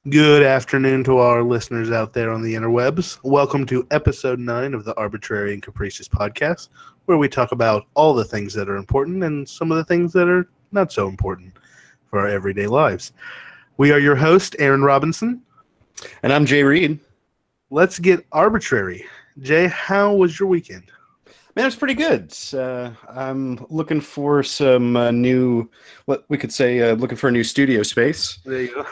Good afternoon to our listeners out there on the interwebs. Welcome to episode 9 of the Arbitrary and Capricious podcast, where we talk about all the things that are important and some of the things that are not so important for our everyday lives. We are your host, Aaron Robinson. And I'm Jay Reed. Let's get arbitrary. Jay, how was your weekend? Man, it's pretty good. I'm looking for some new, what we could say, looking for a new studio space. There you go.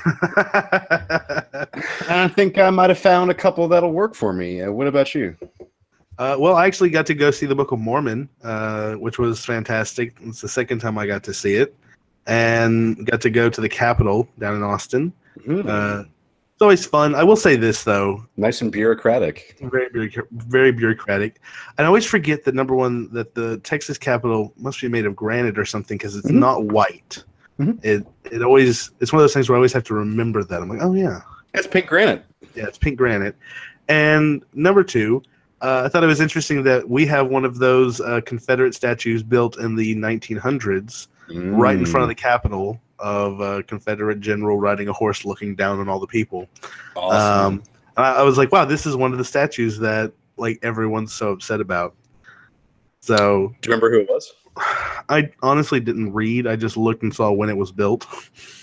And I think I might have found a couple that'll work for me. What about you? Well, I actually got to go see the Book of Mormon, which was fantastic. It's the second time I got to see it. And got to go to the Capitol down in Austin. Mm. It's always fun. I will say this, though. Nice and bureaucratic. Very bureaucratic. I always forget that, number one, that the Texas Capitol must be made of granite or something because it's not white. It's one of those things where I always have to remember that. I'm like, oh, yeah. It's pink granite. Yeah, it's pink granite. And number two, I thought it was interesting that we have one of those Confederate statues built in the 1900s right in front of the Capitol, of a Confederate general riding a horse looking down on all the people. Awesome. I was like, wow, this is one of the statues that like everyone's so upset about. So Do you remember who it was? I honestly didn't read. I just looked and saw when it was built.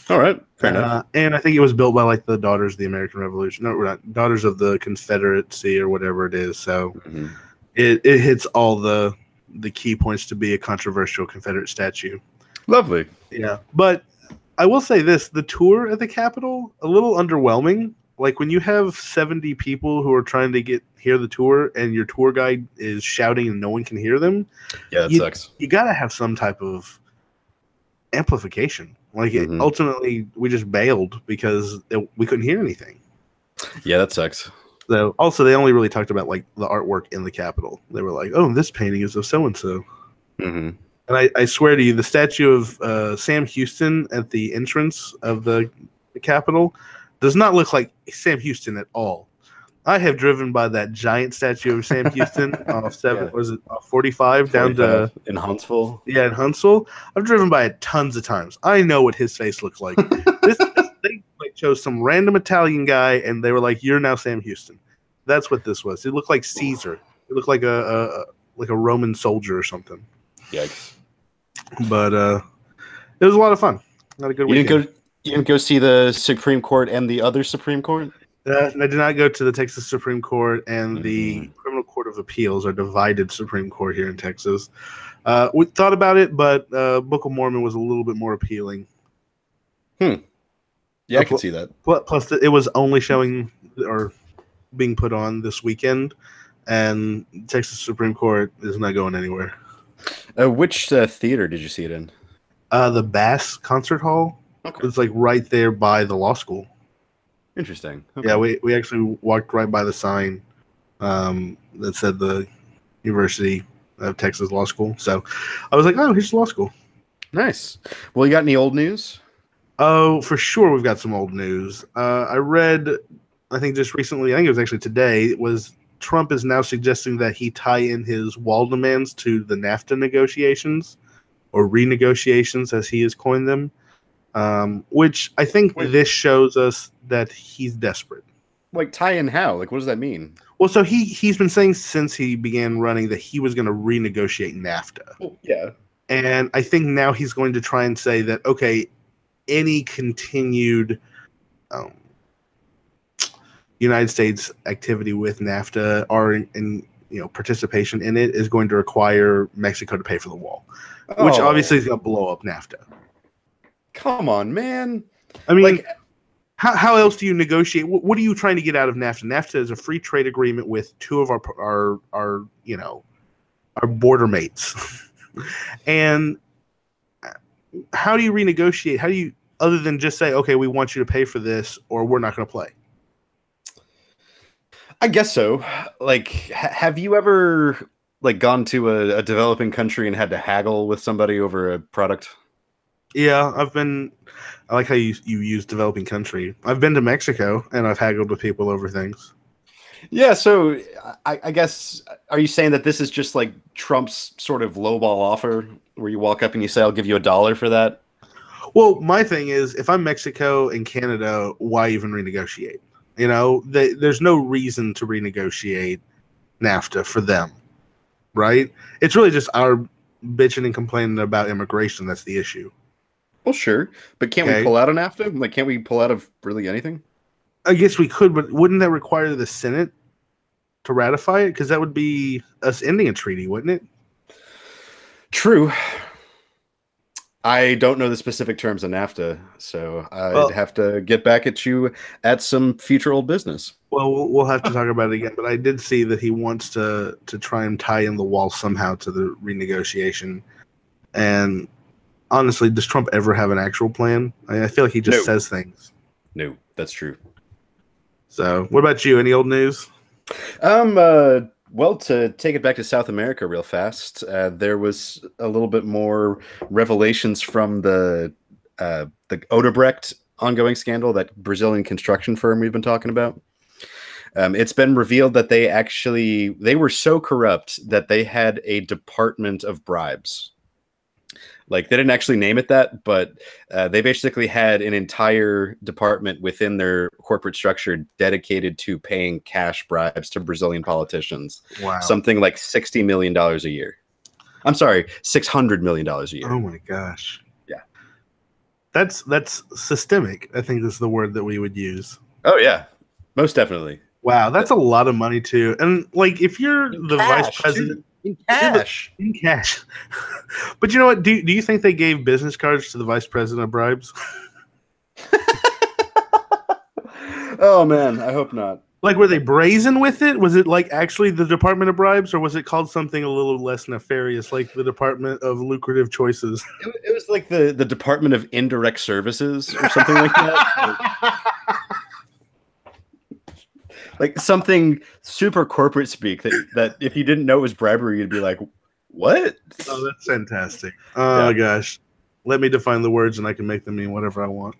All right. Fair enough. And I think it was built by like the Daughters of the American Revolution. No, we're not. Daughters of the Confederacy or whatever it is. So it hits all the key points to be a controversial Confederate statue. Lovely. Yeah. But I will say this, the tour at the Capitol, a little underwhelming. Like when you have 70 people who are trying to hear the tour and your tour guide is shouting and no one can hear them. Yeah, that sucks. You got to have some type of amplification. Like ultimately we just bailed because we couldn't hear anything. Yeah, that sucks. So also they only really talked about like the artwork in the Capitol. They were like, oh, this painting is of so-and-so. And I swear to you, the statue of Sam Houston at the entrance of the Capitol does not look like Sam Houston at all. I have driven by that giant statue of Sam Houston off 45 down to in Huntsville. Yeah, in Huntsville. I've driven by it tons of times. I know what his face looks like. They like chose some random Italian guy, and they were like, "You're now Sam Houston." That's what this was. It looked like Caesar. It looked like a Roman soldier or something. Yikes. But it was a lot of fun. Not a good weekend. You didn't go see the Supreme Court and the other Supreme Court? I did not go to the Texas Supreme Court, and the Criminal Court of Appeals, our divided Supreme Court here in Texas. We thought about it, but Book of Mormon was a little bit more appealing. Yeah, I can see that. Plus, it was only showing or being put on this weekend, and Texas Supreme Court is not going anywhere. Which theater did you see it in? The Bass Concert Hall. Okay. It's like right there by the law school. Interesting. Okay. Yeah, we actually walked right by the sign that said the University of Texas Law School. So I was like, oh, here's the law school. Nice. Well, you got any old news? Oh, for sure we've got some old news. I read, I think just recently, I think it was actually today, Trump is now suggesting that he tie in his wall demands to the NAFTA negotiations, or renegotiations as he has coined them, which I think this shows us that he's desperate. Like tie in how? Like what does that mean? Well, so he's been saying since he began running that he was going to renegotiate NAFTA. Oh, yeah. And I think now he's going to try and say that, okay, any continued United States activity with NAFTA or in participation in it is going to require Mexico to pay for the wall, which obviously is going to blow up NAFTA. Come on, man. I mean, like, how else do you negotiate? What are you trying to get out of NAFTA? NAFTA is a free trade agreement with two of our border mates. And how do you renegotiate? How do you, other than just say, okay, we want you to pay for this or we're not going to play? I guess so. Like, have you ever gone to a developing country and had to haggle with somebody over a product? Yeah, I like how you use developing country. I've been to Mexico and I've haggled with people over things. Yeah, so I guess, are you saying that this is just like Trump's sort of lowball offer where you walk up and you say, I'll give you $1 for that? Well, my thing is, if I'm Mexico and Canada, why even renegotiate? You know, there's no reason to renegotiate NAFTA for them, right? It's really just our bitching and complaining about immigration that's the issue. Well, sure, but can't we pull out of NAFTA? Like, can't we pull out of really anything? I guess we could, but wouldn't that require the Senate to ratify it? Because that would be us ending a treaty, wouldn't it? True. I don't know the specific terms of NAFTA, so I'd have to get back at you at some future old business. Well, we'll have to talk about it again, but I did see that he wants to try and tie in the wall somehow to the renegotiation. And honestly, does Trump ever have an actual plan? I feel like he just says things. No, that's true. So, what about you? Any old news? Well, to take it back to South America real fast, there was a little bit more revelations from the Odebrecht ongoing scandal, that Brazilian construction firm we've been talking about. It's been revealed that they were so corrupt that they had a department of bribes. Like, they didn't actually name it that, but they basically had an entire department within their corporate structure dedicated to paying cash bribes to Brazilian politicians. Wow. Something like $60 million a year. I'm sorry, $600 million a year. Oh my gosh. Yeah. That's systemic, I think is the word that we would use. Oh yeah, most definitely. Wow, that's a lot of money too. And like, if you're the vice president, in cash. In cash. But you know what? Do you think they gave business cards to the vice president of bribes? Oh man, I hope not. Like, were they brazen with it? Was it like actually the Department of Bribes, or was it called something a little less nefarious, like the Department of Lucrative Choices? It was like the Department of Indirect Services or something like that. Like something super corporate speak that if you didn't know it was bribery, you'd be like, what? Oh, that's fantastic. Oh, yeah. Gosh. Let me define the words and I can make them mean whatever I want.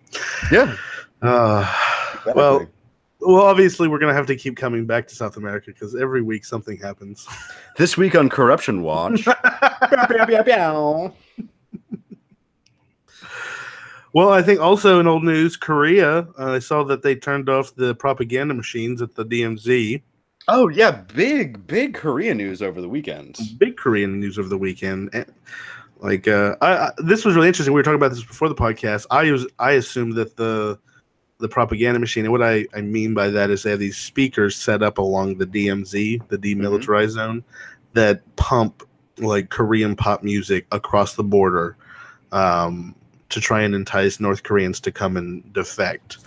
Yeah. Exactly. Well, obviously, we're going to have to keep coming back to South America because every week something happens. This week on Corruption Watch. Well, I think also in old news, Korea, I saw that they turned off the propaganda machines at the DMZ. Oh, yeah. Big Korean news over the weekend. Big Korean news over the weekend. And, like, this was really interesting. We were talking about this before the podcast. I assumed that the propaganda machine, and what I mean by that is they have these speakers set up along the DMZ, the demilitarized zone, that pump like Korean pop music across the border to try and entice North Koreans to come and defect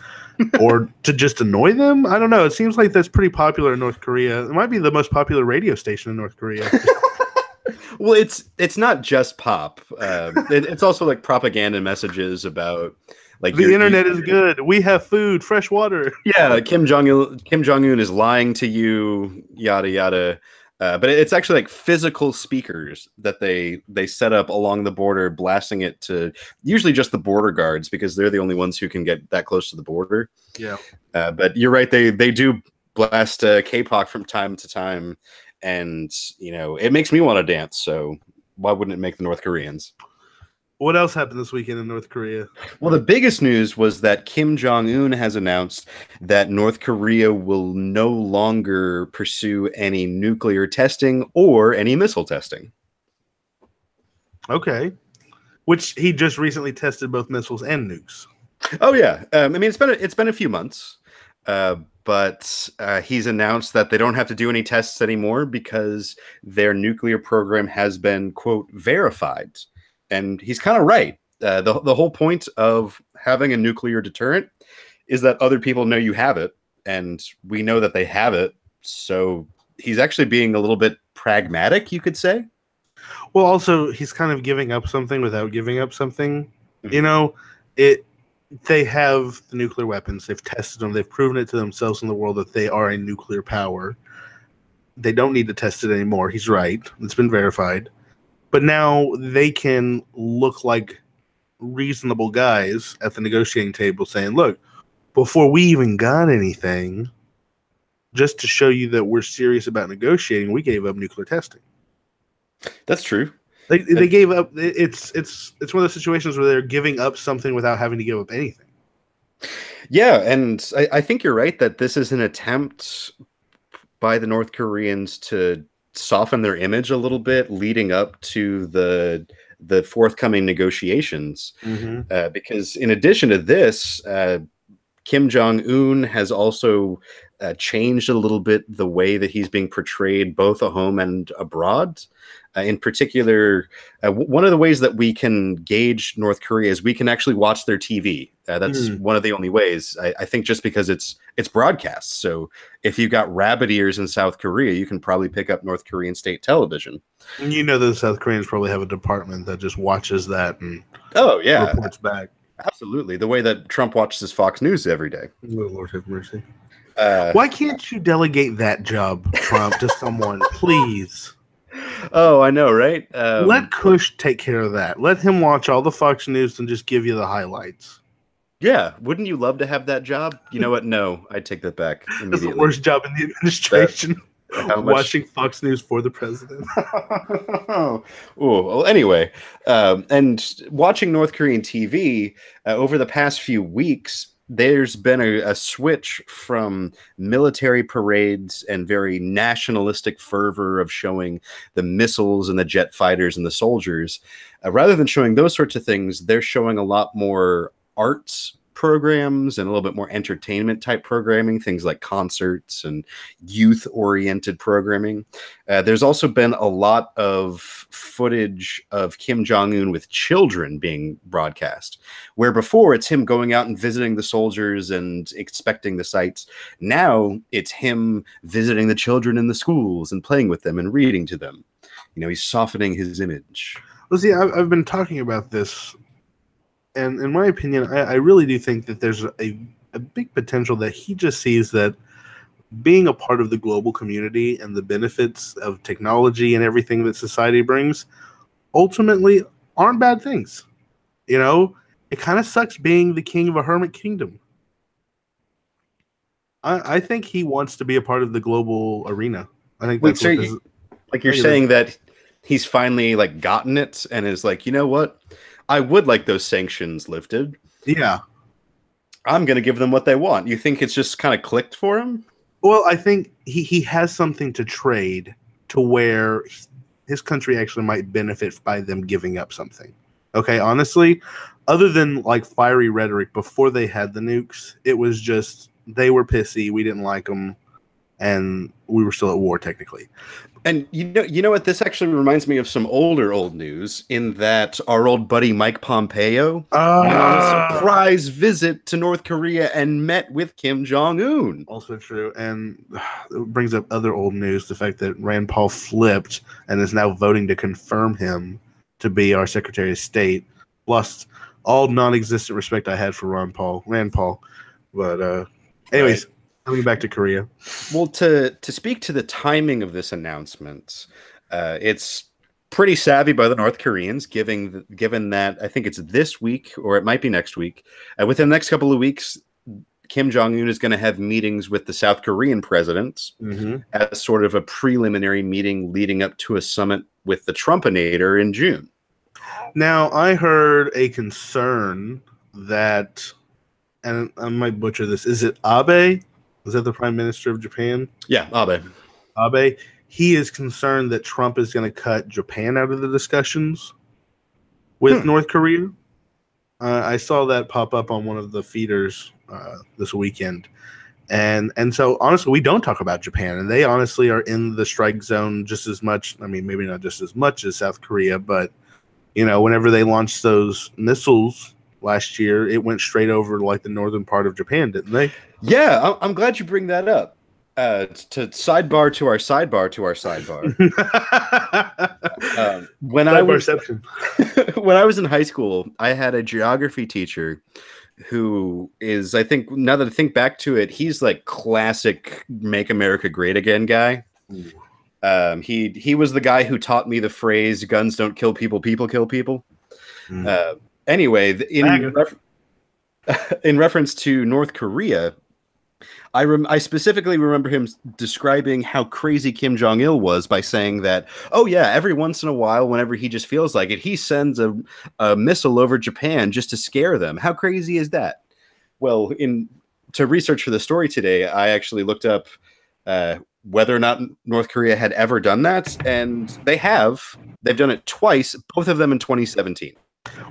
or to just annoy them. I don't know. It seems like that's pretty popular in North Korea. It might be the most popular radio station in North Korea. Well, it's not just pop. It's also like propaganda messages about like the internet is good. We have food, fresh water. Yeah, Kim Jong-un is lying to you, yada yada. But it's actually like physical speakers that they set up along the border, blasting it to usually just the border guards because they're the only ones who can get that close to the border. Yeah. But you're right. They do blast K-pop from time to time. And, you know, it makes me want to dance. So why wouldn't it make the North Koreans? What else happened this weekend in North Korea? Well, the biggest news was that Kim Jong-un has announced that North Korea will no longer pursue any nuclear testing or any missile testing. Okay. Which he just recently tested both missiles and nukes. Oh, yeah. I mean, it's been a few months. But he's announced that they don't have to do any tests anymore because their nuclear program has been, quote, verified. And he's kind of right. The whole point of having a nuclear deterrent is that other people know you have it, and we know that they have it. So he's actually being a little bit pragmatic, you could say. Well, also, he's kind of giving up something without giving up something. Mm-hmm. You know, they have the nuclear weapons. They've tested them. They've proven it to themselves in the world that they are a nuclear power. They don't need to test it anymore. He's right. It's been verified. But now they can look like reasonable guys at the negotiating table saying, look, before we even got anything, just to show you that we're serious about negotiating, we gave up nuclear testing. That's true. They gave up. It's one of those situations where they're giving up something without having to give up anything. Yeah, and I think you're right that this is an attempt by the North Koreans to soften their image a little bit leading up to the forthcoming negotiations. Because in addition to this, Kim Jong-un has also changed a little bit the way that he's being portrayed both at home and abroad. In particular, one of the ways that we can gauge North Korea is we can actually watch their TV. That's one of the only ways. I think just because it's broadcast. So if you've got rabbit ears in South Korea, you can probably pick up North Korean state television. You know the South Koreans probably have a department that just watches that and reports back. Absolutely. The way that Trump watches Fox News every day. Oh, Lord have mercy. Why can't you delegate that job, Trump, to someone, please? Oh, I know, right? Let Kush take care of that. Let him watch all the Fox News and just give you the highlights. Yeah. Wouldn't you love to have that job? You know what? No, I take that back immediately. That's the worst job in the administration. Watching Fox News for the president. Oh, well, anyway, and watching North Korean TV over the past few weeks, there's been a switch from military parades and very nationalistic fervor of showing the missiles and the jet fighters and the soldiers. Rather than showing those sorts of things, they're showing a lot more arts programs and a little bit more entertainment type programming, things like concerts and youth oriented programming. There's also been a lot of footage of Kim Jong-un with children being broadcast, where before it's him going out and visiting the soldiers and inspecting the sites. Now it's him visiting the children in the schools and playing with them and reading to them. You know, he's softening his image. Well, see, I've been talking about this. And in my opinion, I really do think that there's a big potential that he just sees that being a part of the global community and the benefits of technology and everything that society brings ultimately aren't bad things. You know, it kind of sucks being the king of a hermit kingdom. I think he wants to be a part of the global arena. I think that's you're saying that he's finally like gotten it and is like, you know what? I would like those sanctions lifted. Yeah. I'm going to give them what they want. You think it's just kind of clicked for him? Well, I think he has something to trade to where his country actually might benefit by them giving up something. Okay, honestly, other than like fiery rhetoric before they had the nukes, it was just they were pissy, we didn't like them, and we were still at war technically. And you know what? This actually reminds me of some old news in that our old buddy Mike Pompeo went on a surprise visit to North Korea and met with Kim Jong-un. Also true. And it brings up other old news, the fact that Rand Paul flipped and is now voting to confirm him to be our Secretary of State. Lost all non-existent respect I had for Rand Paul. But anyways... Right. Coming back to Korea. Well, to speak to the timing of this announcement, it's pretty savvy by the North Koreans, given that I think it's this week or it might be next week. Within the next couple of weeks, Kim Jong-un is going to have meetings with the South Korean president as sort of a preliminary meeting leading up to a summit with the Trumpinator in June. Now, I heard a concern that, and I might butcher this, is it Abe? Was that the Prime Minister of Japan? Yeah, Abe. Abe. He is concerned that Trump is going to cut Japan out of the discussions with North Korea. I saw that pop up on one of the feeders this weekend. And so, honestly, we don't talk about Japan. And they honestly are in the strike zone just as much. I mean, maybe not just as much as South Korea. But, you know, whenever they launched those missiles last year, it went straight over like the northern part of Japan, didn't they? Yeah, I'm glad you bring that up. To sidebar to our sidebar to our sidebar. When I was in high school, I had a geography teacher who is, I think, now that I think back to it, he's like classic "Make America Great Again" guy. He was the guy who taught me the phrase "guns don't kill people, people kill people." Anyway, in reference to North Korea, I specifically remember him describing how crazy Kim Jong-il was by saying that, oh yeah, every once in a while, whenever he just feels like it, he sends a missile over Japan just to scare them. How crazy is that? Well, to research for the story today, I actually looked up whether or not North Korea had ever done that, and they have. They've done it twice, both of them in 2017.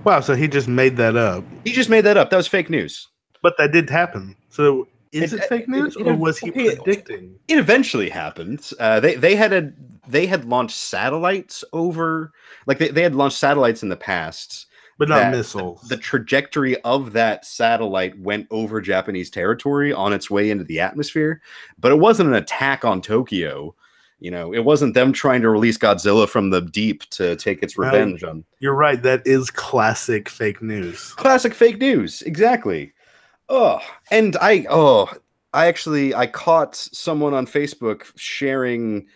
Wow, so he just made that up. He just made that up. That was fake news. But that did happen. So is it fake news, or was he predicting? It eventually happened. They had launched satellites over, like they had launched satellites in the past, but not missiles. The trajectory of that satellite went over Japanese territory on its way into the atmosphere, but it wasn't an attack on Tokyo. You know, it wasn't them trying to release Godzilla from the deep to take its revenge on. You're right. That is classic fake news. Classic fake news. Exactly. And I caught someone on Facebook sharing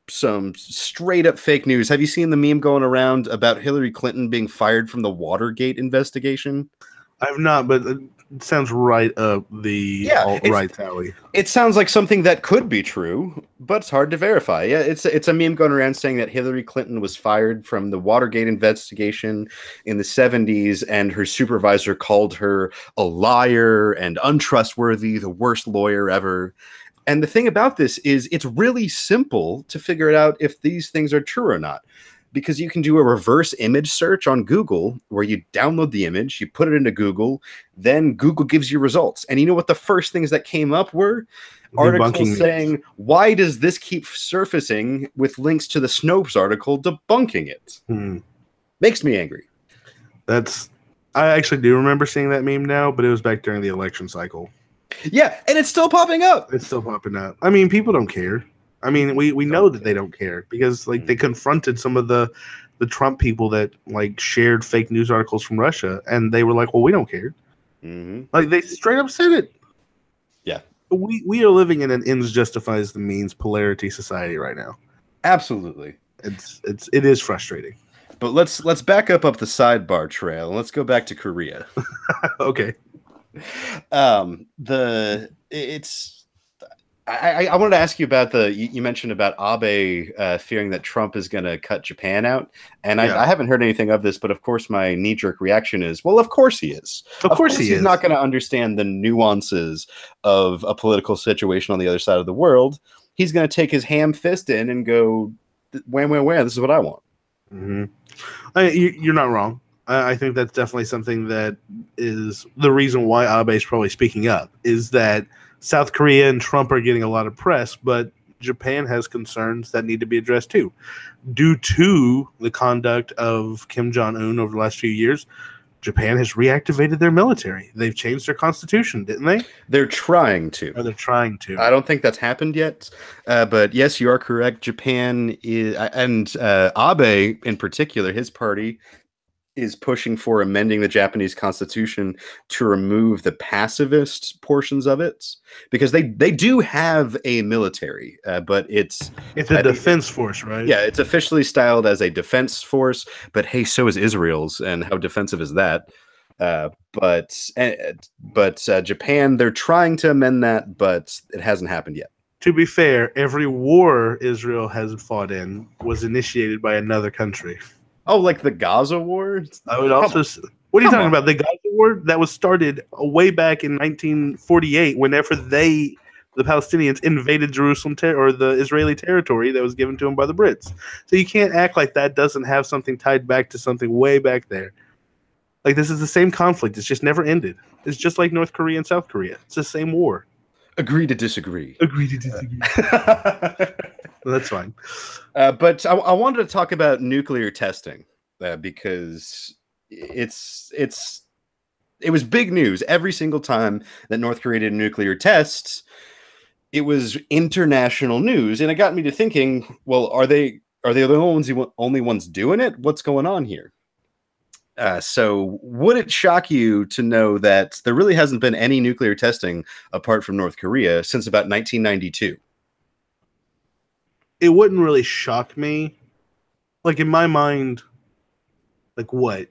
some straight up fake news. Have you seen the meme going around about Hillary Clinton being fired from the Watergate investigation? I've not, but it sounds right up the alt-right alley. It sounds like something that could be true, but it's hard to verify. Yeah, it's a meme going around saying that Hillary Clinton was fired from the Watergate investigation in the 70s, and her supervisor called her a liar and untrustworthy, the worst lawyer ever. And the thing about this is it's really simple to figure it out if these things are true or not. Because you can do a reverse image search on Google where you download the image, you put it into Google, then Google gives you results. And you know what the first things that came up were? Articles saying, why does this keep surfacing with links to the Snopes article debunking it? Makes me angry. I actually do remember seeing that meme now, but it was back during the election cycle. Yeah, and it's still popping up. It's still popping up. I mean, people don't care. I mean, we know that they don't care because like they confronted some of the Trump people that like shared fake news articles from Russia, and they were like, "Well, we don't care." Like they straight up said it. Yeah, we are living in an ends justifies the means polarity society right now. Absolutely, it is frustrating. But let's back up the sidebar trail and let's go back to Korea. Okay. I wanted to ask you about you mentioned about Abe fearing that Trump is going to cut Japan out. And I haven't heard anything of this, but of course my knee-jerk reaction is, well, of course he is. Of course he's not going to understand the nuances of a political situation on the other side of the world. He's going to take his ham fist in and go, wham, wham, wham, this is what I want. You're not wrong. I think that's definitely something that is the reason why Abe is probably speaking up, is that South Korea and Trump are getting a lot of press, but Japan has concerns that need to be addressed too. Due to the conduct of Kim Jong-un over the last few years, Japan has reactivated their military. They've changed their constitution, didn't they? They're trying to. They're trying to. I don't think that's happened yet. But yes, you are correct. Japan is, and Abe in particular, his party is pushing for amending the Japanese constitution to remove the pacifist portions of it, because they do have a military, but it's a defense force, right? Yeah, it's officially styled as a defense force, but hey, so is Israel's, and how defensive is that? But Japan, they're trying to amend that, but it hasn't happened yet. To be fair, every war Israel has fought in was initiated by another country. Oh, like the Gaza War? I would also. What are you talking about? The Gaza War that was started way back in 1948, whenever the Palestinians invaded Jerusalem or the Israeli territory that was given to them by the Brits. So you can't act like that doesn't have something tied back to something way back there. Like this is the same conflict. It's just never ended. It's just like North Korea and South Korea. It's the same war. Agree to disagree. Agree to disagree. That's fine. But I wanted to talk about nuclear testing because it was big news every single time that North Korea did nuclear tests. It was international news, and it got me to thinking: well, are they the only ones doing it? What's going on here? So would it shock you to know that there really hasn't been any nuclear testing apart from North Korea since about 1992? It wouldn't really shock me. Like in my mind, like what?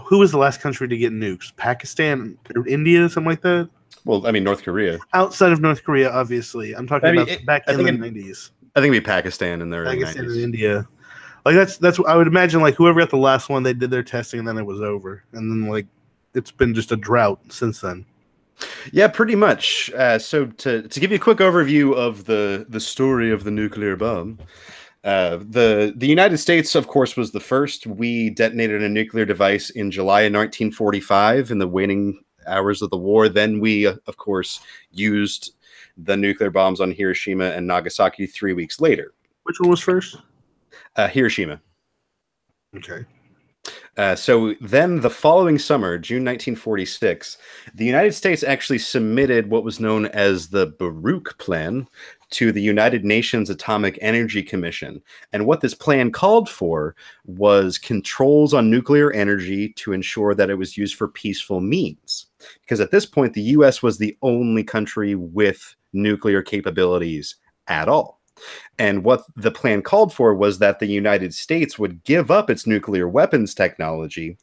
Who was the last country to get nukes? Pakistan or India, something like that? Well, I mean, North Korea. Outside of North Korea, obviously. I'm talking about back in the 90s. I think it'd be Pakistan in the early 90s. Pakistan and India. Like that's I would imagine like whoever got the last one, they did their testing and then it was over. And then like it's been just a drought since then. Yeah, pretty much. So to give you a quick overview of the story of the nuclear bomb, the United States, of course, was the first. We detonated a nuclear device in July of 1945 in the waning hours of the war. Then we, of course, used the nuclear bombs on Hiroshima and Nagasaki 3 weeks later. Which one was first? Hiroshima. Okay. So then the following summer, June 1946, the United States actually submitted what was known as the Baruch Plan to the United Nations Atomic Energy Commission. And what this plan called for was controls on nuclear energy to ensure that it was used for peaceful means. Because at this point, the US was the only country with nuclear capabilities at all. And what the plan called for was that the United States would give up its nuclear weapons technology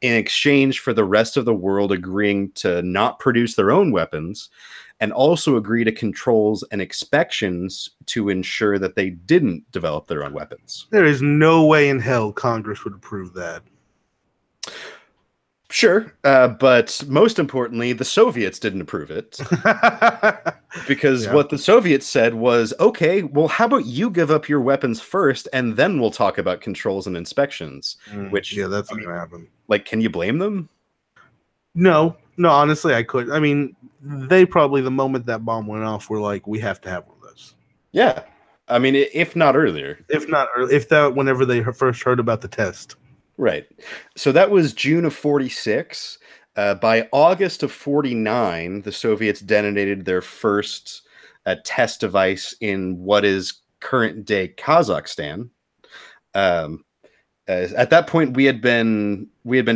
in exchange for the rest of the world agreeing to not produce their own weapons and also agree to controls and inspections to ensure that they didn't develop their own weapons. There is no way in hell Congress would approve that. Sure, but most importantly, the Soviets didn't approve it. Because what the Soviets said was, okay, well, how about you give up your weapons first, and then we'll talk about controls and inspections. Which, yeah, that's not going to happen. Like, can you blame them? No, honestly, I could. I mean, they probably, the moment that bomb went off, were like, we have to have one of those. Yeah. I mean, if not earlier. Whenever they first heard about the test. Right. So that was June of 46. By August of 49, the Soviets detonated their first test device in what is current day Kazakhstan. At that point, we had been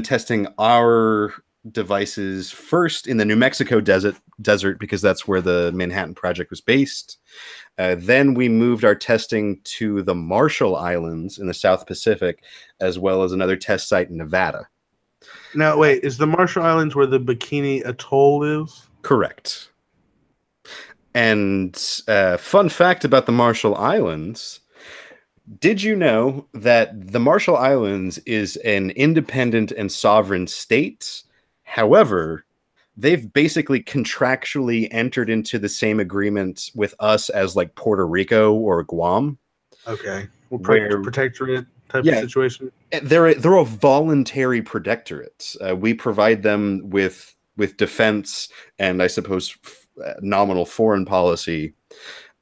testing our devices first in the New Mexico desert because that's where the Manhattan Project was based. Then we moved our testing to the Marshall Islands in the South Pacific, as well as another test site in Nevada. Now, wait, is the Marshall Islands where the Bikini Atoll is? Correct. And fun fact about the Marshall Islands, did you know that the Marshall Islands is an independent and sovereign state? However, they've basically contractually entered into the same agreement with us as like Puerto Rico or Guam. Okay. Well, protectorate type of situation. They're a voluntary protectorate. We provide them with defense and I suppose nominal foreign policy.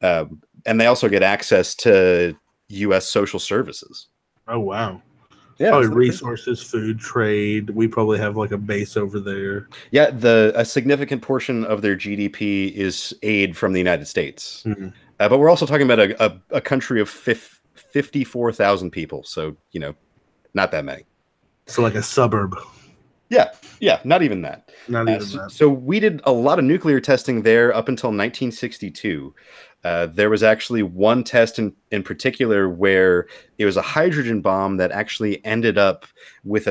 And they also get access to U.S. social services. Oh, wow. Yeah, probably resources, food, trade. We probably have like a base over there. Yeah, a significant portion of their GDP is aid from the United States. Mm-hmm. But we're also talking about a country of 54,000 people. So, not that many. So like a suburb. Yeah, not even that. Not even that. So we did a lot of nuclear testing there up until 1962. There was actually one test in particular where it was a hydrogen bomb that actually ended up with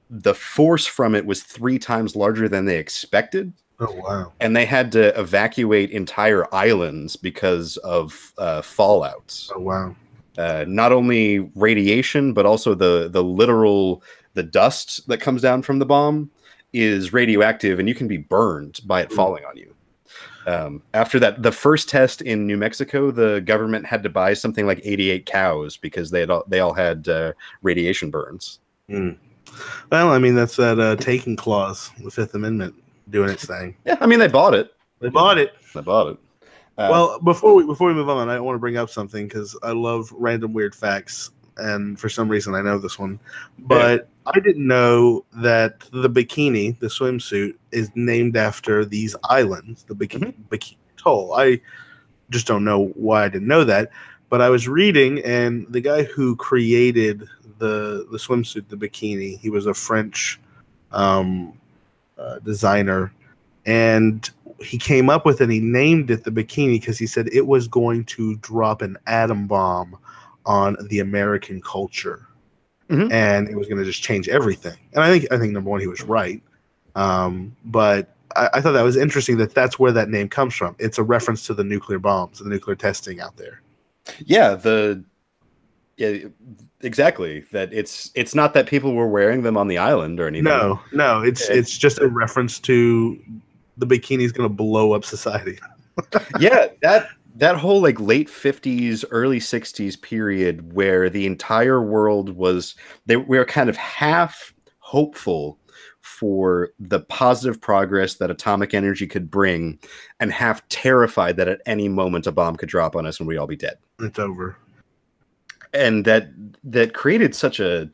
the force from it was 3 times larger than they expected. Oh, wow. And they had to evacuate entire islands because of fallout. Oh, wow. Not only radiation, but also the dust that comes down from the bomb is radioactive and you can be burned by it falling on you. After that, the first test in New Mexico, the government had to buy something like 88 cows because they all had radiation burns. Mm. Well, I mean, that's that taking clause, the Fifth Amendment, doing its thing. Yeah, I mean, they bought it. They bought it. Well, before we move on, I want to bring up something because I love random weird facts, and for some reason I know this one, but I didn't know that the bikini, the swimsuit, is named after these islands, the Bikini Atoll. I just don't know why I didn't know that, but I was reading, and the guy who created the swimsuit, the bikini, he was a French designer, and he came up with it and he named it the bikini because he said it was going to drop an atom bomb on the American culture. And it was going to just change everything. And I think number one, he was right. But I thought that was interesting that that's where that name comes from. It's a reference to the nuclear bombs, the nuclear testing out there. Yeah, yeah, exactly. That it's not that people were wearing them on the island or anything. No, it's just a reference to the bikini's going to blow up society. Yeah, that whole like late 50s, early 60s period where the entire world was we were kind of half hopeful for the positive progress that atomic energy could bring, and half terrified that at any moment a bomb could drop on us and we'd all be dead. It's over. And that created such a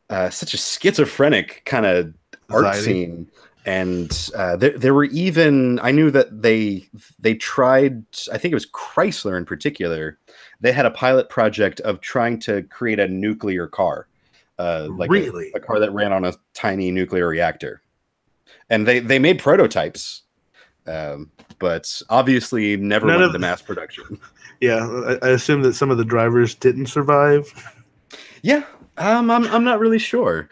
schizophrenic kind of art scene. And there were even, I knew that they tried, I think it was Chrysler in particular, they had a pilot project of trying to create a nuclear car, like really? a car that ran on a tiny nuclear reactor. And they made prototypes, but obviously never went into mass production. Yeah, I assume that some of the drivers didn't survive. Yeah, I'm not really sure.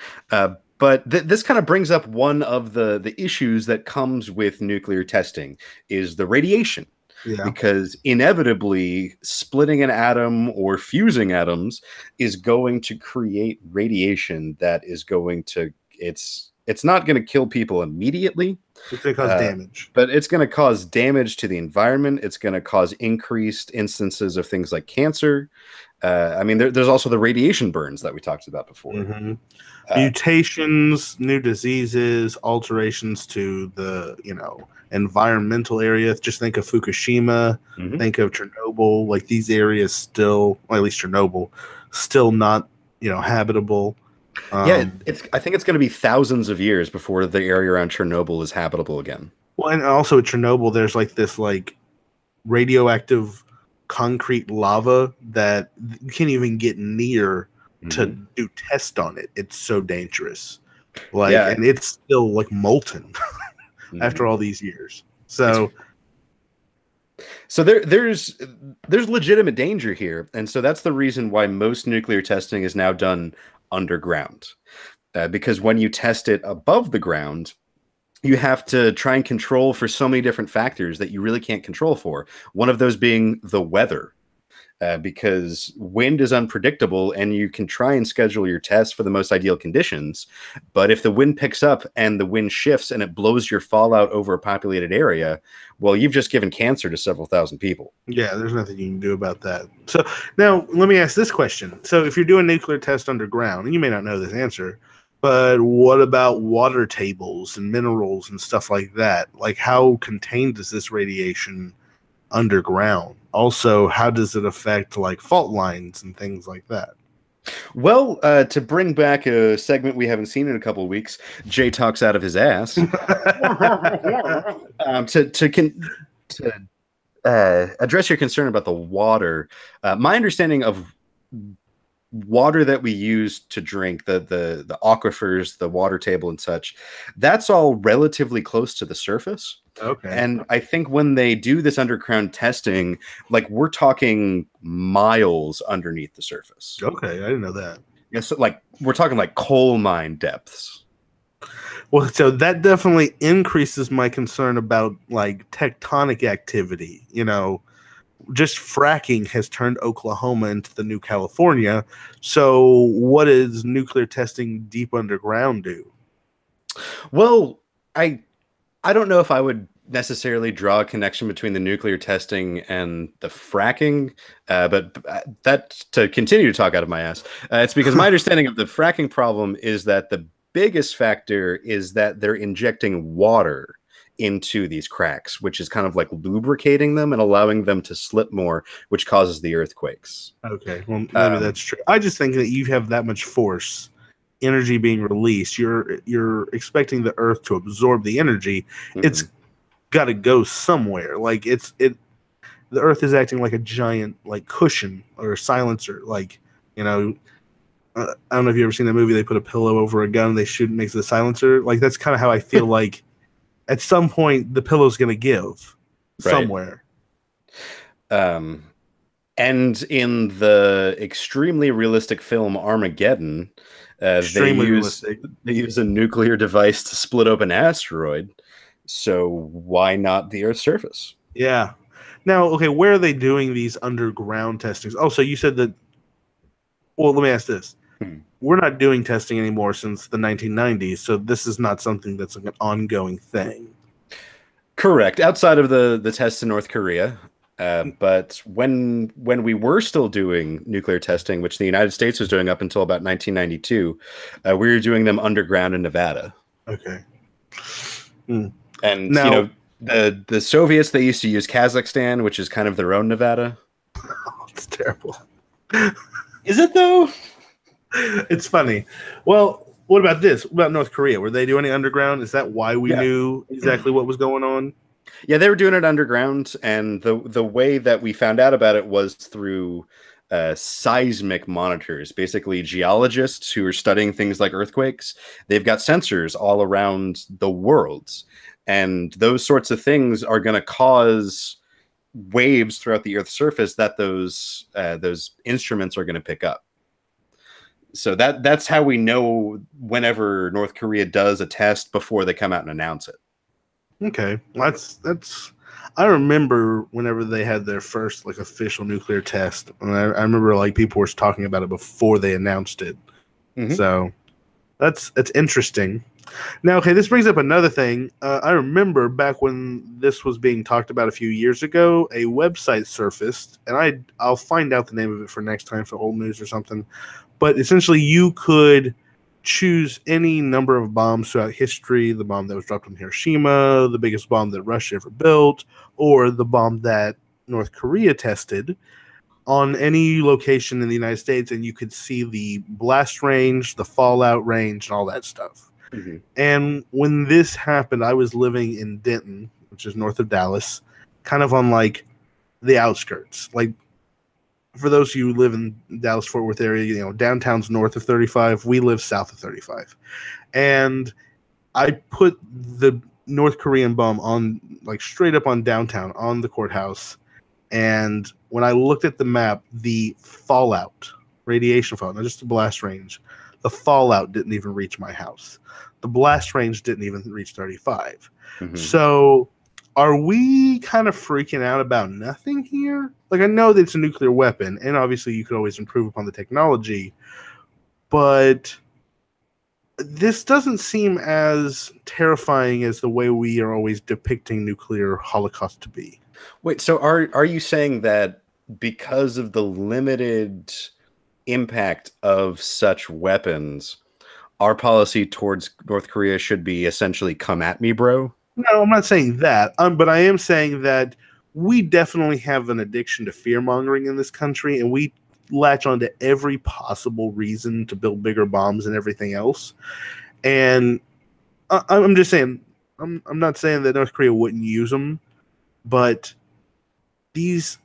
But this kind of brings up one of the issues that comes with nuclear testing is the radiation. Yeah. Because inevitably splitting an atom or fusing atoms is going to create radiation that is going to, it's not going to kill people immediately. It's going to cause damage. But it's going to cause damage to the environment. It's going to cause increased instances of things like cancer. I mean, there's also the radiation burns that we talked about before. Mm-hmm. Mutations, new diseases, alterations to the, environmental area. Just think of Fukushima, think of Chernobyl. Like these areas still, or at least Chernobyl, still not, habitable. I think it's going to be thousands of years before the area around Chernobyl is habitable again. Well, and also at Chernobyl, there's like this radioactive concrete lava that you can't even get near to do tests on it. It's so dangerous. And it's still like molten after all these years. So there's legitimate danger here. And so that's the reason why most nuclear testing is now done underground. Because when you test it above the ground, you have to try and control for so many different factors that you really can't control for. One of those being the weather. Because wind is unpredictable and you can try and schedule your tests for the most ideal conditions. But if the wind picks up and the wind shifts and it blows your fallout over a populated area, well, you've just given cancer to several thousand people. Yeah, there's nothing you can do about that. So now let me ask this question. So if you're doing nuclear tests underground, and you may not know this answer, but what about water tables and minerals and stuff like that? Like how contained is this radiation underground? Also, how does it affect like fault lines and things like that? Well, to bring back a segment we haven't seen in a couple of weeks, Jay talks out of his ass. To address your concern about the water, my understanding of water that we use to drink, the aquifers, the water table and such, that's all relatively close to the surface. Okay. And I think when they do this underground testing, like we're talking miles underneath the surface. Okay, I didn't know that. Yeah, so like we're talking like coal mine depths. Well, so that definitely increases my concern about like tectonic activity. Just fracking has turned Oklahoma into the new California. So what does nuclear testing deep underground do? Well, I don't know if I would necessarily draw a connection between the nuclear testing and the fracking, but that to continue to talk out of my ass, it's because my understanding of the fracking problem is that the biggest factor is that they're injecting water into these cracks, which is kind of like lubricating them and allowing them to slip more, which causes the earthquakes. Okay, well, maybe that's true. I just think that you have that much force, energy being released. You're expecting the Earth to absorb the energy. It's got to go somewhere. Like the Earth is acting like a giant like cushion or a silencer. Like I don't know if you ever seen that movie. They put a pillow over a gun, they shoot, and makes it a silencer. Like that's kind of how I feel like. At some point, the pillow's going to give somewhere. And in the extremely realistic film Armageddon, they use a nuclear device to split open an asteroid. So why not the Earth's surface? Yeah. Now, okay, where are they doing these underground testings? Oh, so you said that. Well, let me ask this. We're not doing testing anymore since the 1990s, so this is not something that's like an ongoing thing. Correct. Outside of the tests in North Korea, but when we were still doing nuclear testing, which the United States was doing up until about 1992, we were doing them underground in Nevada. Okay. And now, you know, the Soviets, they used to use Kazakhstan, which is kind of their own Nevada. It's terrible. Is it though? It's funny. Well, what about this? What about North Korea? Were they doing it underground? Is that why we knew exactly what was going on? Yeah, they were doing it underground, and the way that we found out about it was through seismic monitors. Basically, geologists who are studying things like earthquakes, they've got sensors all around the world, and those sorts of things are going to cause waves throughout the Earth's surface that those instruments are going to pick up. So that's how we know whenever North Korea does a test before they come out and announce it. Okay, that's. I remember whenever they had their first like official nuclear test, and I remember like people were talking about it before they announced it. So that's interesting. Now, okay, this brings up another thing. I remember back when this was being talked about a few years ago, a website surfaced, and I'll find out the name of it for next time for old news or something. But essentially, you could choose any number of bombs throughout history, the bomb that was dropped on Hiroshima, the biggest bomb that Russia ever built, or the bomb that North Korea tested on any location in the United States, and you could see the blast range, the fallout range, and all that stuff. And when this happened, I was living in Denton, which is north of Dallas, kind of on like the outskirts. Like, for those of you who live in Dallas-Fort Worth area, you know, downtown's north of 35. We live south of 35. And I put the North Korean bomb on, like, straight up on downtown, on the courthouse. And when I looked at the map, the fallout, radiation fallout, not just the blast range, the fallout didn't even reach my house. The blast range didn't even reach 35. So are we kind of freaking out about nothing here? Like, I know that it's a nuclear weapon, and obviously you could always improve upon the technology, but this doesn't seem as terrifying as the way we are always depicting nuclear holocaust to be. Wait, so are you saying that because of the limited impact of such weapons, our policy towards North Korea should be essentially come at me, bro? No, I'm not saying that. But I am saying that we definitely have an addiction to fear-mongering in this country, and we latch onto every possible reason to build bigger bombs and everything else. And I'm just saying, I'm not saying that North Korea wouldn't use them, but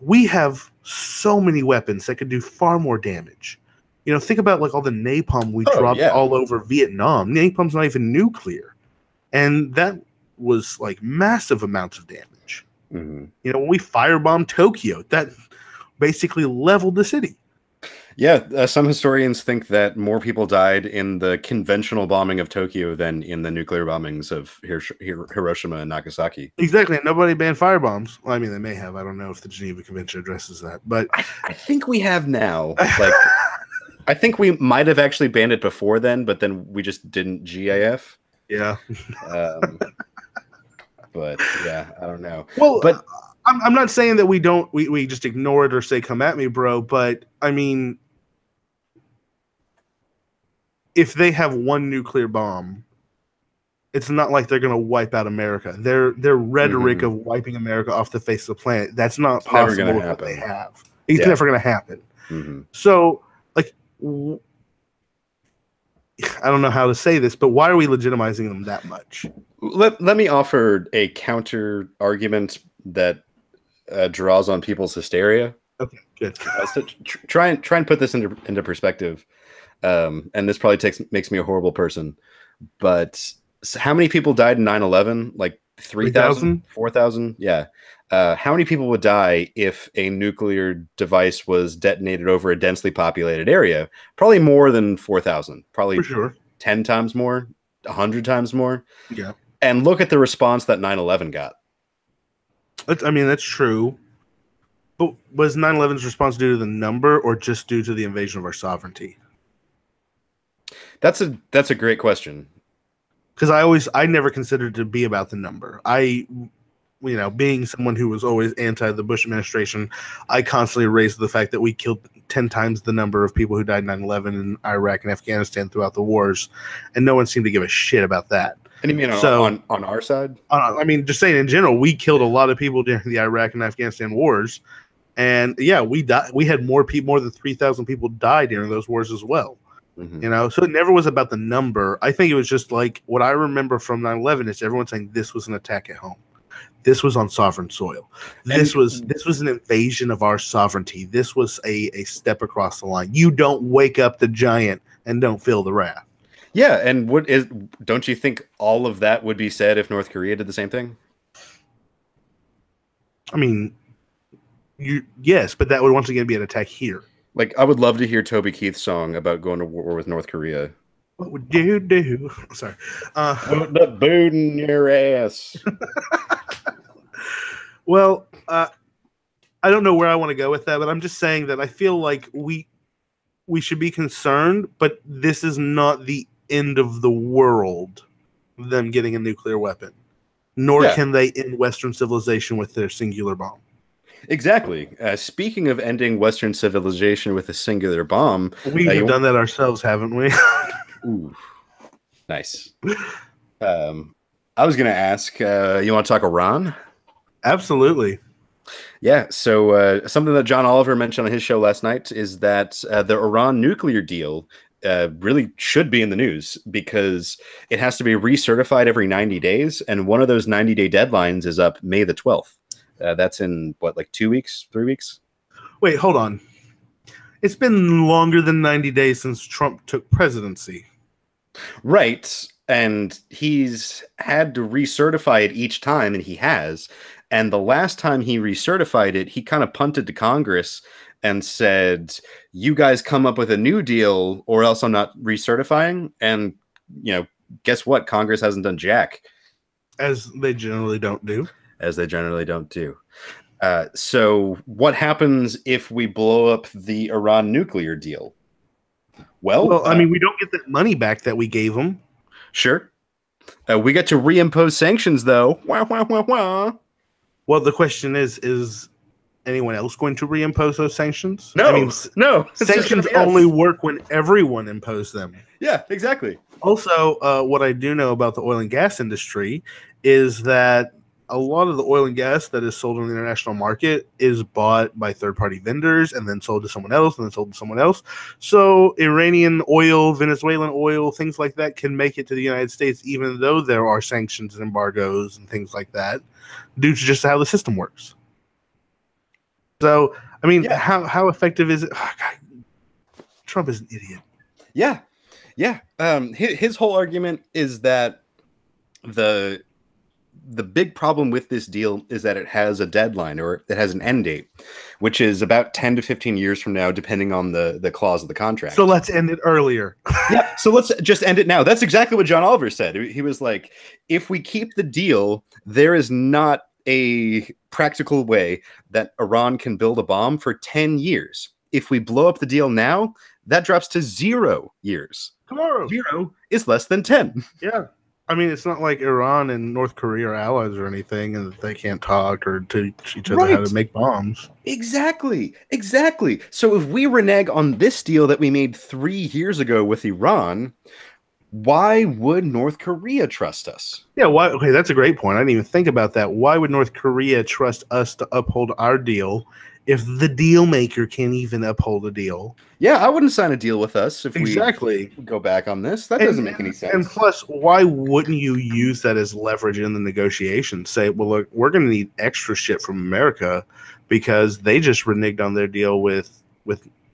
we have so many weapons that could do far more damage. You know, think about like all the napalm we dropped all over Vietnam. Napalm's not even nuclear, and that was like massive amounts of damage. You know, when we firebombed Tokyo, that basically leveled the city. Yeah, some historians think that more people died in the conventional bombing of Tokyo than in the nuclear bombings of Hiroshima and Nagasaki. Exactly. Nobody banned firebombs. Well, I mean, they may have. I don't know if the Geneva Convention addresses that, but I think we have now. Like, I think we might have actually banned it before then, but then we just didn't GIF. Yeah. But yeah, I don't know. Well, but I'm not saying that we just ignore it or say come at me, bro, but I mean, if they have one nuclear bomb, it's not like they're going to wipe out America. Their rhetoric of wiping America off the face of the planet, that's not possible with what they have. It's never going to happen. So, like, I don't know how to say this, but why are we legitimizing them that much? Let me offer a counter argument that draws on people's hysteria. Okay, good. So try and put this into perspective. And this probably makes me a horrible person, but how many people died in 9/11? Like 3,000, 4,000? Yeah. How many people would die if a nuclear device was detonated over a densely populated area? Probably more than 4,000. Probably for sure. 10 times more, 100 times more. Yeah. And look at the response that 9/11 got. I mean, that's true. But was 9/11's response due to the number or just due to the invasion of our sovereignty? That's a great question. Because I never considered it to be about the number. Being someone who was always anti the Bush administration, I constantly raised the fact that we killed 10 times the number of people who died in 9/11 in Iraq and Afghanistan throughout the wars, and no one seemed to give a shit about that. And you mean on our side? I mean, just saying in general, we killed a lot of people during the Iraq and Afghanistan wars, and yeah, we died. We had more than 3,000 people die during those wars as well. Mm-hmm. So it never was about the number. I think it was just like what I remember from 9/11 is everyone saying this was an attack at home. This was on sovereign soil. This was an invasion of our sovereignty. This was a step across the line. You don't wake up the giant and don't feel the wrath. Yeah, and don't you think all of that would be said if North Korea did the same thing? I mean, yes, but that would once again be an attack here. Like, I would love to hear Toby Keith's song about going to war with North Korea. What would you do? Sorry. Put the boot in your ass. Well, I don't know where I want to go with that, but I'm just saying that I feel like we should be concerned, but this is not the end of the world, them getting a nuclear weapon. Nor can they end Western civilization with their singular bomb. Exactly. Speaking of ending Western civilization with a singular bomb, we've done that ourselves, haven't we? Ooh, nice. I was going to ask, you want to talk Iran? Absolutely. Yeah. So something that John Oliver mentioned on his show last night is that the Iran nuclear deal really should be in the news because it has to be recertified every 90 days. And one of those 90-day deadlines is up May the 12th. That's in what, like 2 weeks, 3 weeks? Wait, hold on. It's been longer than 90 days since Trump took presidency. Right. And he's had to recertify it each time, and he has. And the last time he recertified it, he kind of punted to Congress and said, you guys come up with a new deal or else I'm not recertifying. And, guess what? Congress hasn't done jack. As they generally don't do. So what happens if we blow up the Iran nuclear deal? Well, I mean, we don't get that money back that we gave them. Sure. We get to reimpose sanctions, though. Wah, wah, wah, wah. Well, the question is anyone else going to reimpose those sanctions? No, I mean, no. Sanctions only work when everyone imposes them. Yeah, exactly. Also, what I do know about the oil and gas industry is that a lot of the oil and gas that is sold on the international market is bought by third-party vendors and then sold to someone else and then sold to someone else. So Iranian oil, Venezuelan oil, things like that can make it to the United States even though there are sanctions and embargoes and things like that due to just how the system works. So, I mean, how effective is it? Oh, God. Trump is an idiot. Yeah. Yeah. His whole argument is that the big problem with this deal is that it has a deadline or it has an end date, which is about 10 to 15 years from now, depending on the clause of the contract. So let's end it earlier. Yeah. So let's just end it now. That's exactly what John Oliver said. He was like, if we keep the deal, there is not a practical way that Iran can build a bomb for 10 years. If we blow up the deal now, that drops to 0 years. Tomorrow. 0 is less than 10. Yeah. I mean, it's not like Iran and North Korea are allies or anything, and they can't talk or teach each other how to make bombs. Exactly. So if we renege on this deal that we made 3 years ago with Iran, why would North Korea trust us? Yeah, why? Okay, that's a great point. I didn't even think about that. Why would North Korea trust us to uphold our deal if the deal maker can't even uphold a deal? Yeah, I wouldn't sign a deal with us if we go back on this. That doesn't make any sense. And plus, why wouldn't you use that as leverage in the negotiations? Say, well, look, we're going to need extra shit from America because they just reneged on their deal with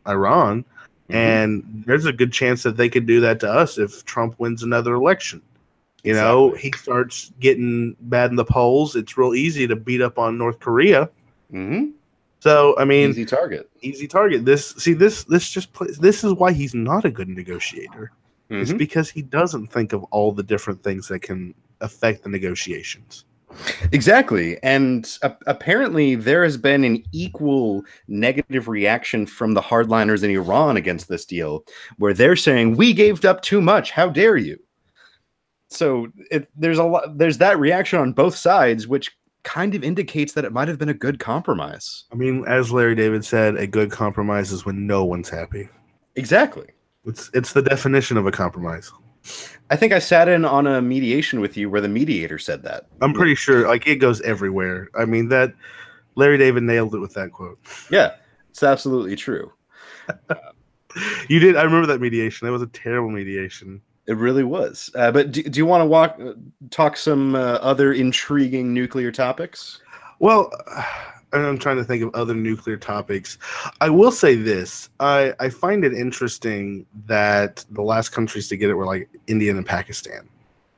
Iran. Mm-hmm. And there's a good chance that they could do that to us if Trump wins another election. You know, he starts getting bad in the polls. It's real easy to beat up on North Korea. Mm-hmm. So, I mean, easy target. This is why he's not a good negotiator. It's because he doesn't think of all the different things that can affect the negotiations. Exactly. And apparently there has been an equal negative reaction from the hardliners in Iran against this deal, where they're saying, we gave up too much. How dare you? So there's that reaction on both sides, which kind of indicates that it might have been a good compromise. I mean, as Larry David said, a good compromise is when no one's happy. Exactly. It's the definition of a compromise. I think I sat in on a mediation with you where the mediator said that. I'm pretty sure, like, it goes everywhere. I mean, that Larry David nailed it with that quote. Yeah, it's absolutely true. You did. I remember that mediation. That was a terrible mediation. It really was. But do you want to talk some other intriguing nuclear topics? Well, I'm trying to think of other nuclear topics. I will say this. I find it interesting that the last countries to get it were like India and Pakistan.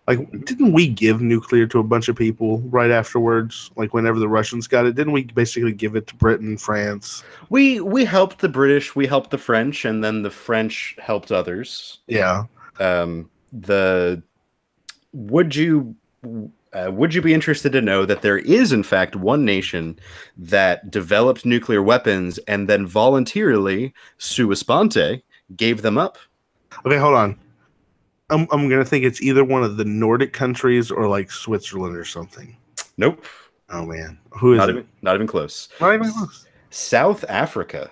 Like, didn't we give nuclear to a bunch of people right afterwards? Like, whenever the Russians got it, didn't we basically give it to Britain, France? We helped the British, we helped the French, and then the French helped others. Yeah. Would you be interested to know that there is, in fact, one nation that developed nuclear weapons and then voluntarily, sua sponte, gave them up? Okay, hold on. I'm gonna think it's either one of the Nordic countries or like Switzerland or something. Nope. Oh man, who is it? Not even close. Not even close. South Africa.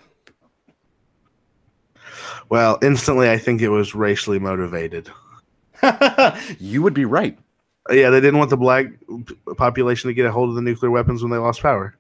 Well, instantly, I think it was racially motivated. You would be right. Yeah, they didn't want the black population to get a hold of the nuclear weapons when they lost power.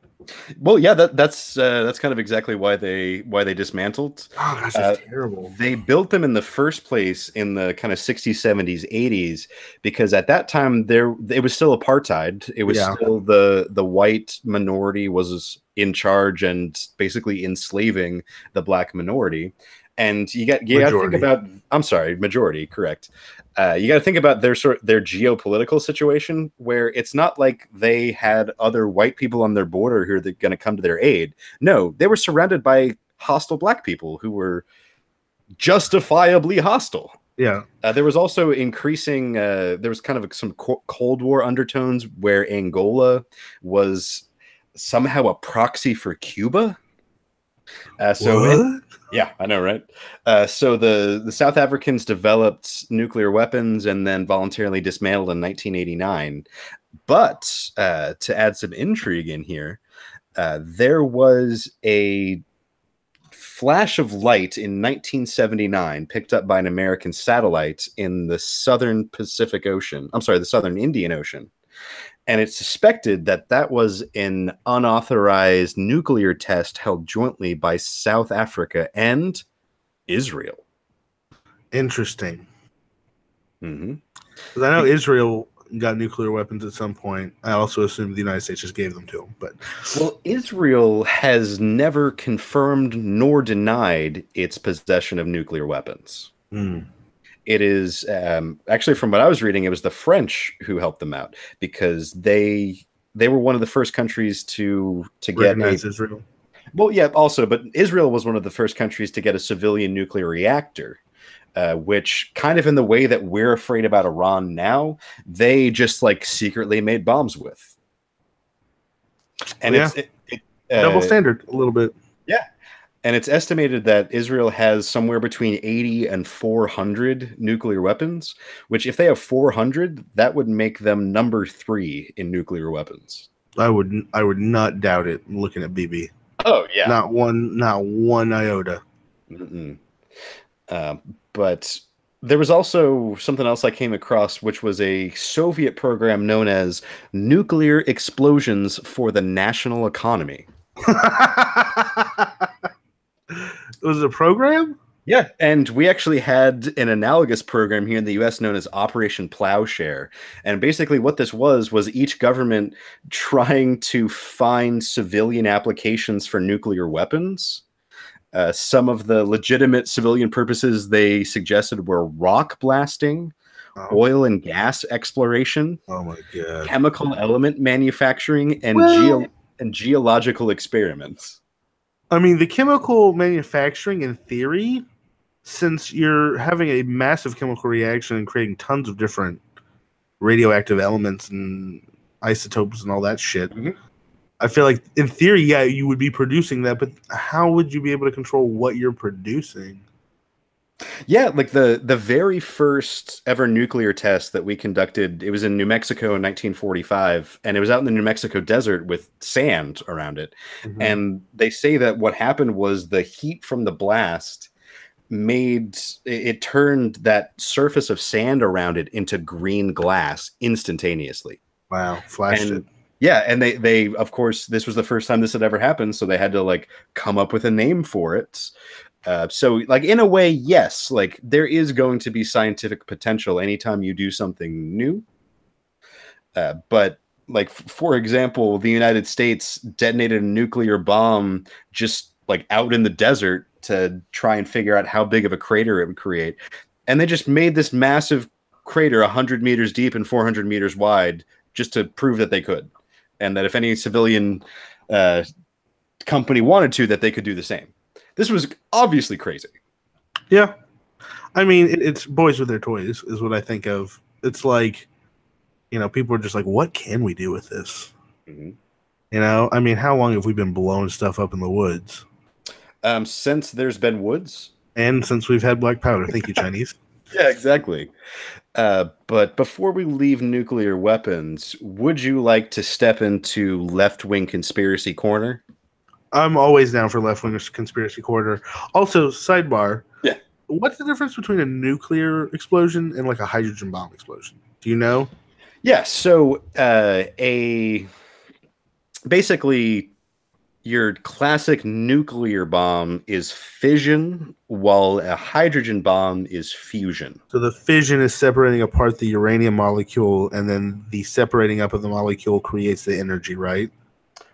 Well, yeah, that's kind of exactly why they dismantled. Oh gosh, that's terrible. They built them in the first place in the kind of 60s, 70s, 80s because at that time it was still apartheid. It was still the white minority was in charge and basically enslaving the black minority. And you got to think about. I'm sorry, majority, correct. You got to think about their geopolitical situation, where it's not like they had other white people on their border who are going to come to their aid. No, they were surrounded by hostile black people who were justifiably hostile. Yeah. There was also increasing. There was kind of some Cold War undertones where Angola was somehow a proxy for Cuba. Yeah, I know, right? So the South Africans developed nuclear weapons and then voluntarily dismantled in 1989. But to add some intrigue in here, there was a flash of light in 1979 picked up by an American satellite in the southern Pacific Ocean. I'm sorry, the southern Indian Ocean. And it's suspected that that was an unauthorized nuclear test held jointly by South Africa and Israel. Interesting. Mm-hmm. Because I know Israel got nuclear weapons at some point. I also assume the United States just gave them to them. But well, Israel has never confirmed nor denied its possession of nuclear weapons. Mm. It is actually, from what I was reading, it was the French who helped them out because they were one of the first countries to get Israel. Well, yeah, also, but Israel was one of the first countries to get a civilian nuclear reactor, which kind of in the way that we're afraid about Iran now, they just like secretly made bombs with. And it's double standard a little bit. Yeah. And it's estimated that Israel has somewhere between 80 and 400 nuclear weapons, which if they have 400, that would make them number 3 in nuclear weapons. I would not doubt it looking at BB. Oh, yeah. Not one iota. But there was also something else I came across, which was a Soviet program known as Nuclear Explosions for the National Economy. It was a program? Yeah, and we actually had an analogous program here in the U.S. known as Operation Plowshare. And basically what this was each government trying to find civilian applications for nuclear weapons. Some of the legitimate civilian purposes they suggested were rock blasting, oil and gas exploration, oh my God, chemical element manufacturing, and geological experiments. I mean, the chemical manufacturing in theory since you're having a massive chemical reaction and creating tons of different radioactive elements and isotopes and all that shit, I feel like in theory, yeah, you would be producing that, but how would you be able to control what you're producing? Yeah, like the very first ever nuclear test that we conducted, it was in New Mexico in 1945, and it was out in the New Mexico desert with sand around it. And they say that what happened was the heat from the blast made it turned that surface of sand around it into green glass instantaneously. Wow, flashed it. Yeah, and they of course, this was the first time this had ever happened, so they had to like come up with a name for it. So like in a way, yes, like there is going to be scientific potential anytime you do something new. But like for example, the United States detonated a nuclear bomb just like out in the desert to try and figure out how big of a crater it would create. And they just made this massive crater 100 meters deep and 400 meters wide just to prove that they could. And that if any civilian company wanted to, that they could do the same. This was obviously crazy. Yeah. I mean, it's boys with their toys is what I think of. It's like, you know, people are just like, what can we do with this? You know, I mean, how long have we been blowing stuff up in the woods? Since there's been woods. And since we've had black powder. Thank you, Chinese. Yeah, exactly. But before we leave nuclear weapons, would you like to step into left-wing conspiracy corner? I'm always down for left-wing conspiracy corner. Also, sidebar. Yeah. What's the difference between a nuclear explosion and like a hydrogen bomb explosion? Do you know? Yeah. So basically your classic nuclear bomb is fission, while a hydrogen bomb is fusion. So the fission is separating apart the uranium molecule, and then the separating up of the molecule creates the energy, right?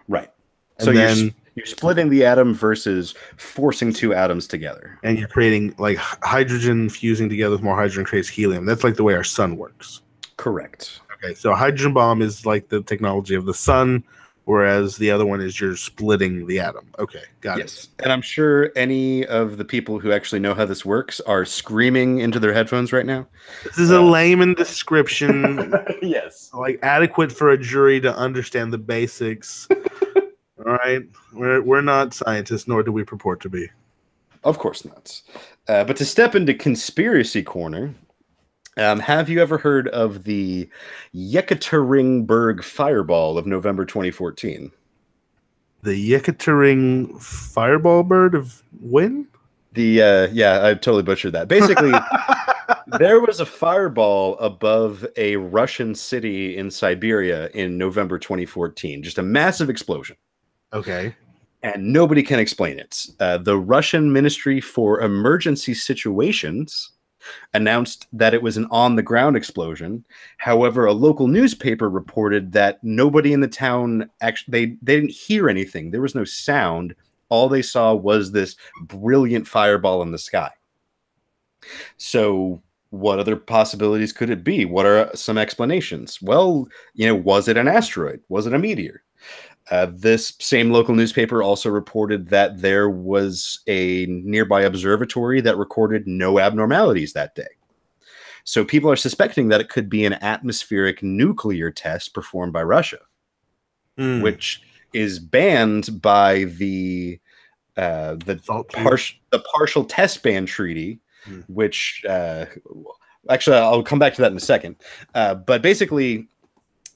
Right. And so then you're splitting the atom versus forcing two atoms together. And you're creating like hydrogen fusing together with more hydrogen creates helium. That's like the way our sun works. Correct. Okay, so a hydrogen bomb is like the technology of the sun, whereas the other one is you're splitting the atom. Okay, got it. Yes, and I'm sure any of the people who actually know how this works are screaming into their headphones right now. This is a layman description. Yes. Like adequate for a jury to understand the basics. All right, we're not scientists, nor do we purport to be. Of course not. But to step into conspiracy corner, have you ever heard of the Yekaterinburg fireball of November 2014? The Yekatering fireball bird of when? Yeah, I totally butchered that. Basically, there was a fireball above a Russian city in Siberia in November 2014. Just a massive explosion. Okay. And nobody can explain it. The Russian Ministry for Emergency Situations announced that it was an on-the-ground explosion. However, a local newspaper reported that nobody in the town actually they didn't hear anything. There was no sound. All they saw was this brilliant fireball in the sky. So what other possibilities could it be? What are some explanations? Well, you know, was it an asteroid? Was it a meteor? This same local newspaper also reported that there was a nearby observatory that recorded no abnormalities that day. So people are suspecting that it could be an atmospheric nuclear test performed by Russia, which is banned by the partial test ban treaty, which actually I'll come back to that in a second. But basically,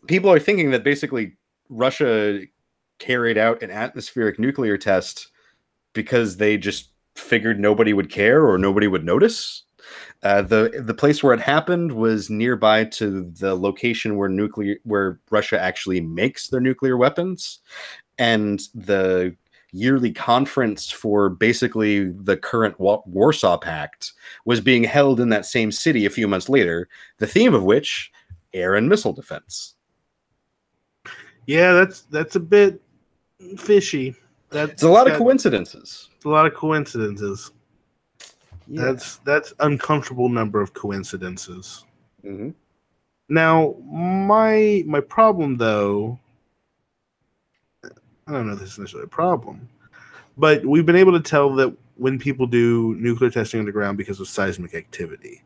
people are thinking that basically Russia carried out an atmospheric nuclear test because they just figured nobody would care or nobody would notice. The place where it happened was nearby to the location where Russia actually makes their nuclear weapons, and the yearly conference for basically the current Warsaw Pact was being held in that same city a few months later. The theme of which, air and missile defense. Yeah, that's a bit fishy. It's a lot of coincidences. It's a lot of coincidences. Yeah. That's uncomfortable number of coincidences. Mm-hmm. Now, my problem though, I don't know if this is necessarily a problem, but we've been able to tell that when people do nuclear testing underground because of seismic activity,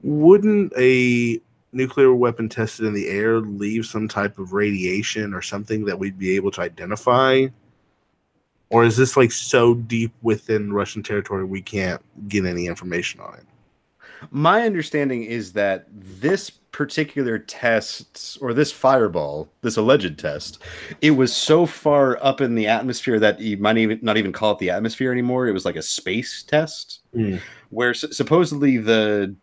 wouldn't a nuclear weapon tested in the air leave some type of radiation or something that we'd be able to identify? Or is this like so deep within Russian territory we can't get any information on it? My understanding is that this particular test, or this fireball, this alleged test, it was so far up in the atmosphere that you might even not even call it the atmosphere anymore. It was like a space test, where supposedly the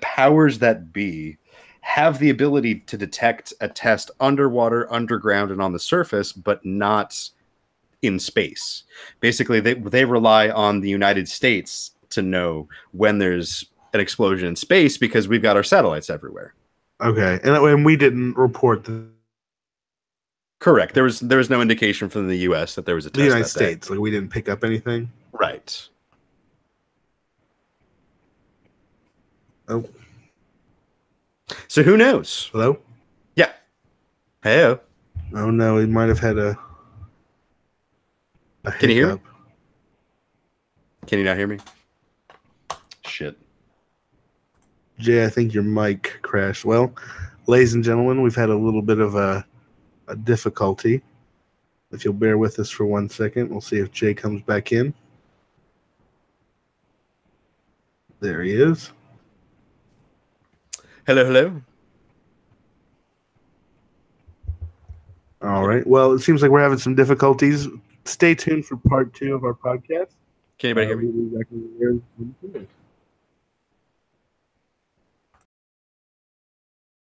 powers that be have the ability to detect a test underwater, underground, and on the surface, but not in space. Basically, they rely on the United States to know when there's an explosion in space because we've got our satellites everywhere. Okay, and we didn't report Correct. There was no indication from the U.S. that there was a test. The United States, like we didn't pick up anything. Right. Oh. So who knows? Hello? Yeah. Hey. Oh no, he might have had a hiccup. Can you hear me? Can you not hear me? Shit. Jay, I think your mic crashed. Well, ladies and gentlemen, we've had a little bit of a difficulty. If you'll bear with us for 1 second, we'll see if Jay comes back in. There he is. Hello, hello. All right. Well, it seems like we're having some difficulties. Stay tuned for part 2 of our podcast. Can anybody hear me?